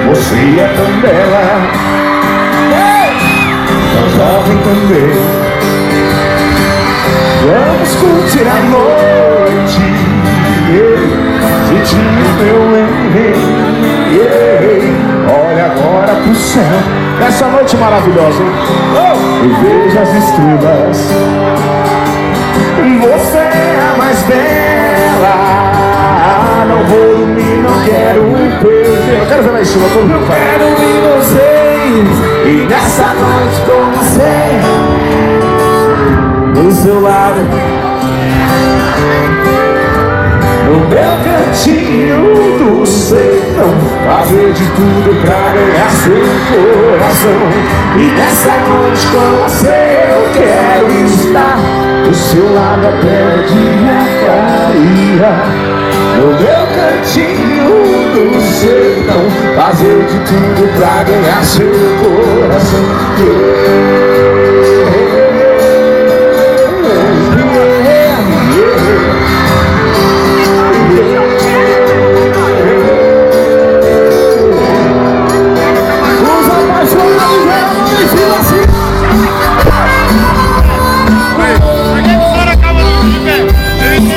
Você é tão bela, tão jovem também. Vamos curtir a noite, sentir o meu olha agora pro céu nessa noite maravilhosa, e veja as estrelas. Você é a mais bela. Não vou dormir, não quero perder. Eu quero ver lá em cima, todo mundo. Quero ver vocês, e nessa noite com você do seu lado, no meu cantinho do sertão, fazer de tudo pra ganhar seu coração. E nessa noite com você eu quero estar do seu lado até o dia clarear. No meu cantinho do sertão, fazer de tudo pra ganhar seu coração.